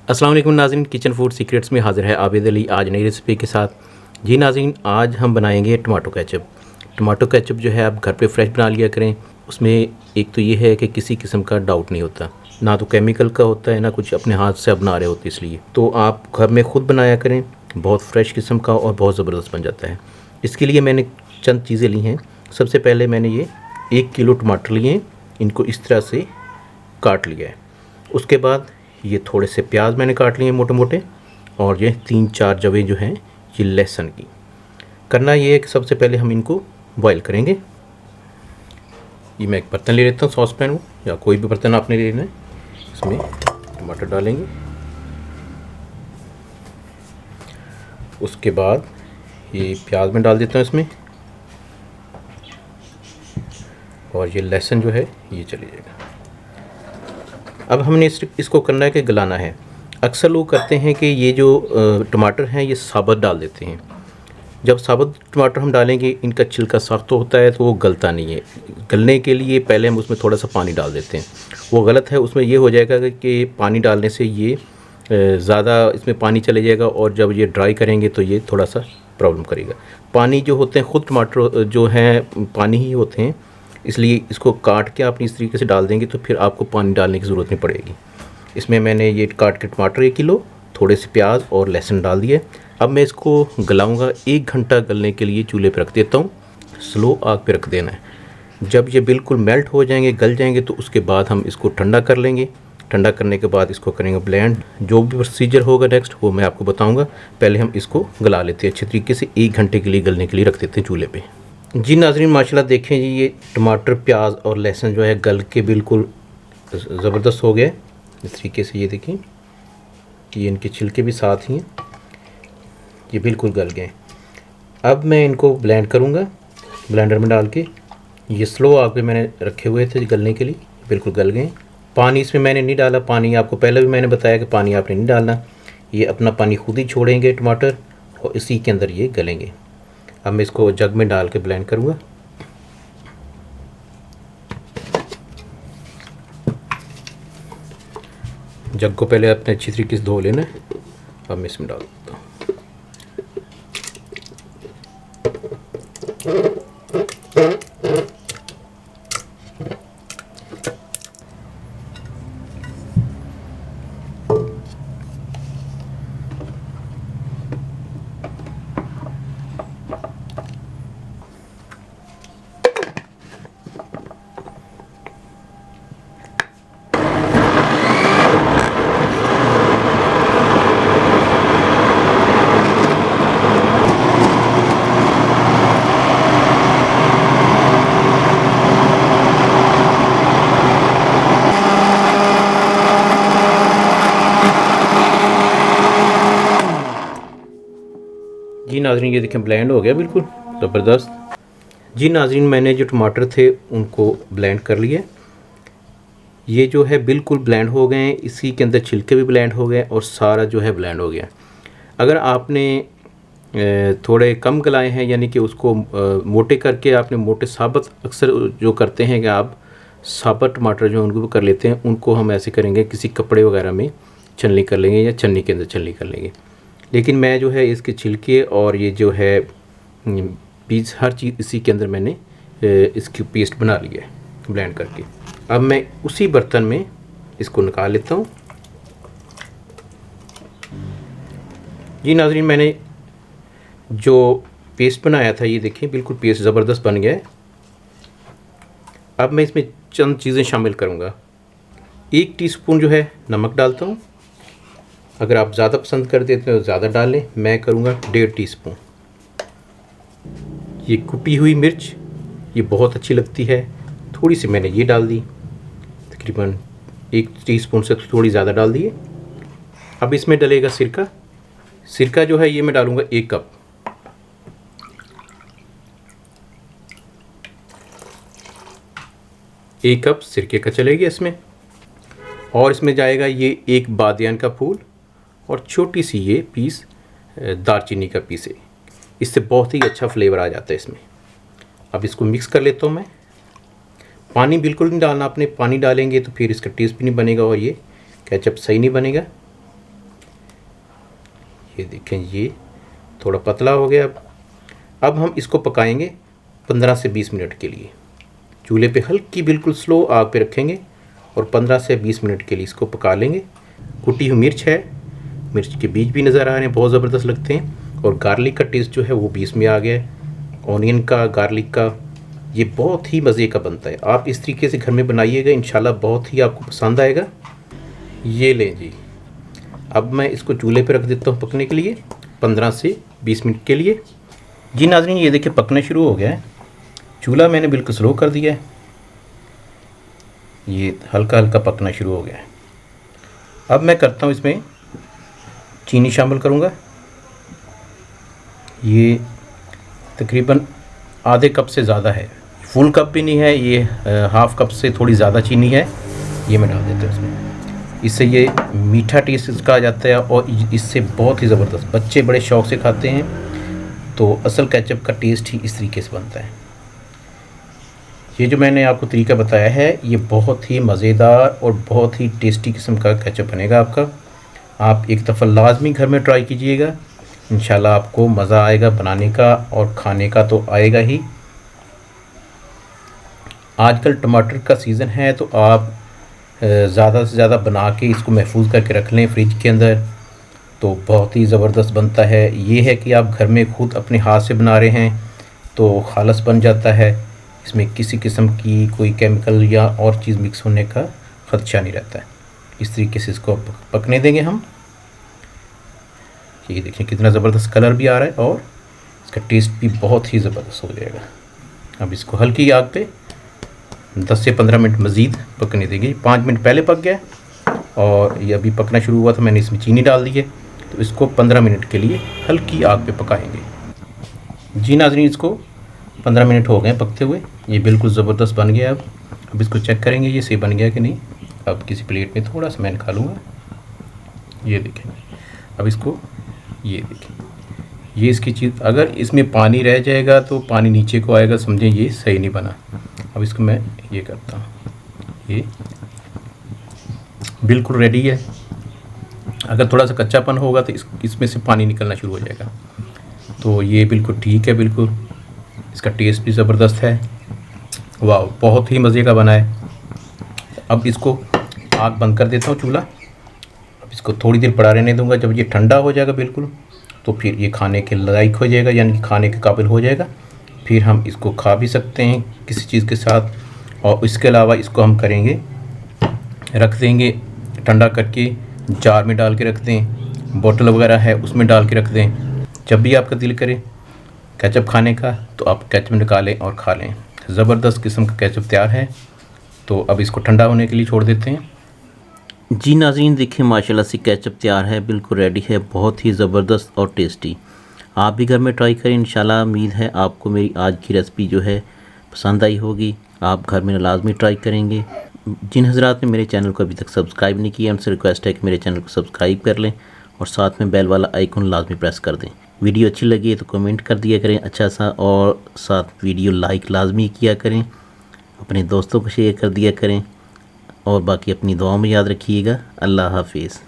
अस्सलाम वालेकुम नाज़रीन, किचन फूड सीक्रेट्स में हाज़िर है आबिद अली आज नई रेसिपी के साथ। जी नाज़रीन, आज हम बनाएंगे टमाटो केचप। टमाटो केचप जो है आप घर पे फ्रेश बना लिया करें। उसमें एक तो ये है कि किसी किस्म का डाउट नहीं होता, ना तो केमिकल का होता है ना कुछ अपने हाथ से आप बना रहे होते, इसलिए तो आप घर में ख़ुद बनाया करें। बहुत फ्रेश किस्म का और बहुत ज़बरदस्त बन जाता है। इसके लिए मैंने चंद चीज़ें ली हैं। सबसे पहले मैंने ये 1 किलो टमाटर लिए, इनको इस तरह से काट लिया है। उसके बाद ये थोड़े से प्याज मैंने काट लिए मोटे मोटे, और ये 3-4 जवे जो हैं ये लहसुन की। करना ये है कि सबसे पहले हम इनको बॉईल करेंगे। ये मैं एक बर्तन ले लेता हूँ, सॉस पैन हो या कोई भी बर्तन आपने लेना है। इसमें टमाटर डालेंगे, उसके बाद ये प्याज में डाल देता हूँ इसमें, और ये लहसुन जो है ये चले जाएगा। अब हमने इसको करना है कि गलाना है। अक्सर लोग करते हैं कि ये जो टमाटर हैं ये साबुत डाल देते हैं। जब साबुत टमाटर हम डालेंगे, इनका छिलका सख्त होता है तो वो गलता नहीं है। गलने के लिए पहले हम उसमें थोड़ा सा पानी डाल देते हैं, वो गलत है। उसमें ये हो जाएगा कि पानी डालने से ये ज़्यादा इसमें पानी चले जाएगा, और जब ये ड्राई करेंगे तो ये थोड़ा सा प्रॉब्लम करेगा। पानी जो होते हैं ख़ुद टमाटर जो हैं पानी ही होते हैं, इसलिए इसको काट के आप इस तरीके से डाल देंगे तो फिर आपको पानी डालने की ज़रूरत नहीं पड़ेगी। इसमें मैंने ये काट के टमाटर 1 किलो, थोड़े से प्याज और लहसुन डाल दिए। अब मैं इसको गलाऊंगा। 1 घंटा गलने के लिए चूल्हे पर रख देता हूँ। स्लो आग पे रख देना है। जब ये बिल्कुल मेल्ट हो जाएंगे, गल जाएंगे, तो उसके बाद हम इसको ठंडा कर लेंगे। ठंडा करने के बाद इसको करेंगे ब्लेंड। जो भी प्रोसीजर होगा नेक्स्ट वो मैं आपको बताऊँगा। पहले हम इसको गला लेते हैं अच्छे तरीके से। 1 घंटे के लिए गलने के लिए रख देते हैं चूल्हे पर। जी नाज़रीन, माशाल्लाह देखें जी, ये टमाटर प्याज और लहसुन जो है गल के बिल्कुल ज़बरदस्त हो गया। इस तरीके से ये देखें कि ये इनके छिलके भी साथ ही हैं, ये बिल्कुल गल गए। अब मैं इनको ब्लेंड करूँगा ब्लेंडर में डाल के। ये स्लो आग पे मैंने रखे हुए थे गलने के लिए, बिल्कुल गल गए। पानी इसमें मैंने नहीं डाला। पानी आपको पहले भी मैंने बताया कि पानी आपने नहीं डालना, ये अपना पानी खुद ही छोड़ेंगे टमाटर, और इसी के अंदर ये गलेंगे। अब मैं इसको जग में डाल के ब्लेंड करूँगा। जग को पहले अपने अच्छी तरीके से धो लेना है। अब मैं इसमें डाल देता हूँ। जी नाज़रीन, ये देखें ब्लेंड हो गया बिल्कुल ज़बरदस्त। जी नाज़रीन, मैंने जो टमाटर थे उनको ब्लेंड कर लिए। ये जो है बिल्कुल ब्लेंड हो गए हैं। इसी के अंदर छिलके भी ब्लेंड हो गए और सारा जो है ब्लेंड हो गया। अगर आपने थोड़े कम गलाए हैं, यानी कि उसको मोटे करके आपने मोटे साबुत, अक्सर जो करते हैं कि आप साबुत टमाटर जो उनको कर लेते हैं, उनको हम ऐसे करेंगे किसी कपड़े वगैरह में छलनी कर लेंगे या छन्नी के अंदर छलनी कर लेंगे। लेकिन मैं जो है इसके छिलके और ये जो है पीस हर चीज़ इसी के अंदर मैंने इसकी पेस्ट बना लिया है ब्लेंड करके। अब मैं उसी बर्तन में इसको निकाल लेता हूँ। जी नाज़रीन, मैंने जो पेस्ट बनाया था ये देखिए बिल्कुल पेस्ट ज़बरदस्त बन गया है। अब मैं इसमें चंद चीज़ें शामिल करूँगा। 1 टीस्पून जो है नमक डालता हूँ। अगर आप ज़्यादा पसंद कर देते हो तो ज़्यादा डाल लें। मैं करूँगा 1.5 टीस्पून। ये कुटी हुई मिर्च, ये बहुत अच्छी लगती है, थोड़ी सी मैंने ये डाल दी, तकरीबन 1 टीस्पून से थोड़ी ज़्यादा डाल दिए। अब इसमें डलेगा सिरका। सिरका जो है ये मैं डालूँगा 1 कप। एक कप सिरके का चलेगा इसमें। और इसमें जाएगा ये 1 बादियान का फूल और छोटी सी ये पीस दालचीनी का पीस है। इससे बहुत ही अच्छा फ्लेवर आ जाता है इसमें। अब इसको मिक्स कर लेता हूँ मैं। पानी बिल्कुल नहीं डालना आपने, पानी डालेंगे तो फिर इसका टेस्ट भी नहीं बनेगा और ये केचप सही नहीं बनेगा। ये देखें, ये थोड़ा पतला हो गया। अब हम इसको पकाएंगे 15 से 20 मिनट के लिए। चूल्हे पे हल्की बिल्कुल स्लो आग पे रखेंगे और 15 से 20 मिनट के लिए इसको पका लेंगे। कुटी हुई मिर्च है, मिर्च के बीज भी नज़र आ रहे हैं, बहुत ज़बरदस्त लगते हैं। और गार्लिक का टेस्ट जो है वो भी इसमें आ गया है, ऑनियन का, गार्लिक का। ये बहुत ही मज़े का बनता है। आप इस तरीके से घर में बनाइएगा, इंशाल्लाह बहुत ही आपको पसंद आएगा। ये लें जी, अब मैं इसको चूल्हे पे रख देता हूँ पकने के लिए 15 से 20 मिनट के लिए। जी नाज़रीन, ये देखिए पकने शुरू हो गया है। चूल्हा मैंने बिल्कुल स्लो कर दिया है, ये हल्का हल्का पकना शुरू हो गया है। अब मैं करता हूँ इसमें चीनी शामिल करूँगा। ये तकरीबन आधे कप से ज़्यादा है, फुल कप भी नहीं है, ये हाफ़ कप से थोड़ी ज़्यादा चीनी है। ये मैं डाल देता हूँ इसमें। इससे ये मीठा टेस्ट इसका आ जाता है और इससे बहुत ही ज़बरदस्त बच्चे बड़े शौक़ से खाते हैं। तो असल केचप का टेस्ट ही इस तरीके से बनता है। ये जो मैंने आपको तरीका बताया है ये बहुत ही मज़ेदार और बहुत ही टेस्टी किस्म का केचप बनेगा आपका। आप एक दफ़ा लाजमी घर में ट्राई कीजिएगा, इंशाल्लाह आपको मज़ा आएगा बनाने का और खाने का तो आएगा ही। आजकल टमाटर का सीज़न है तो आप ज़्यादा से ज़्यादा बना के इसको महफूज करके रख लें फ्रिज के अंदर, तो बहुत ही ज़बरदस्त बनता है। ये है कि आप घर में खुद अपने हाथ से बना रहे हैं तो खालस बन जाता है, इसमें किसी किस्म की कोई केमिकल या और चीज़ मिक्स होने का ख़दशा नहीं रहता है। इस तरीके से इसको पकने देंगे हम। ये देखिए कितना ज़बरदस्त कलर भी आ रहा है और इसका टेस्ट भी बहुत ही ज़बरदस्त हो जाएगा। अब इसको हल्की आग पे 10 से 15 मिनट मज़ीद पकने देंगे। 5 मिनट पहले पक गया और ये अभी पकना शुरू हुआ था, मैंने इसमें चीनी डाल दी है। तो इसको 15 मिनट के लिए हल्की आग पे पकाएंगे। जी नाज़रीन, इसको 15 मिनट हो गए पकते हुए, ये बिल्कुल ज़बरदस्त बन गया। अब इसको चेक करेंगे ये सही बन गया कि नहीं। अब किसी प्लेट में थोड़ा सा मैं निकालूँगा। ये देखें, अब इसको ये देखें, ये इसकी चीज़, अगर इसमें पानी रह जाएगा तो पानी नीचे को आएगा, समझें ये सही नहीं बना। अब इसको मैं ये करता हूँ, ये बिल्कुल रेडी है। अगर थोड़ा सा कच्चापन होगा तो इसमें से पानी निकलना शुरू हो जाएगा। तो ये बिल्कुल ठीक है, बिल्कुल इसका टेस्ट भी ज़बरदस्त है। वाह, बहुत ही मज़े का बना है। अब इसको आग बंद कर देता हूँ चूल्हा। अब इसको थोड़ी देर पड़ा रहने दूंगा। जब ये ठंडा हो जाएगा बिल्कुल तो फिर ये खाने के लायक हो जाएगा, यानी कि खाने के काबिल हो जाएगा। फिर हम इसको खा भी सकते हैं किसी चीज़ के साथ। और इसके अलावा इसको हम करेंगे, रख देंगे ठंडा करके, जार में डाल के रख दें, बोतल वगैरह है उसमें डाल के रख दें। जब भी आपका दिल करे केचप खाने का तो आप केचप निकालें और खा लें। ज़बरदस्त किस्म का केचप तैयार है। तो अब इसको ठंडा होने के लिए छोड़ देते हैं। जी नाज़रीन, देखिए माशाल्लाह से केचप तैयार है, बिल्कुल रेडी है, बहुत ही ज़बरदस्त और टेस्टी। आप भी घर में ट्राई करें, इंशाल्लाह उम्मीद है आपको मेरी आज की रेसिपी जो है पसंद आई होगी। आप घर में लाजमी ट्राई करेंगे। जिन हज़रात ने मेरे चैनल को अभी तक सब्सक्राइब नहीं किया उनसे रिक्वेस्ट है कि मेरे चैनल को सब्सक्राइब कर लें और साथ में बेल वाला आइकन लाजमी प्रेस कर दें। वीडियो अच्छी लगी है तो कमेंट कर दिया करें अच्छा सा, और साथ वीडियो लाइक लाजमी किया करें, अपने दोस्तों को शेयर कर दिया करें और बाकी अपनी दुआओं में याद रखिएगा। अल्लाह हाफिज़।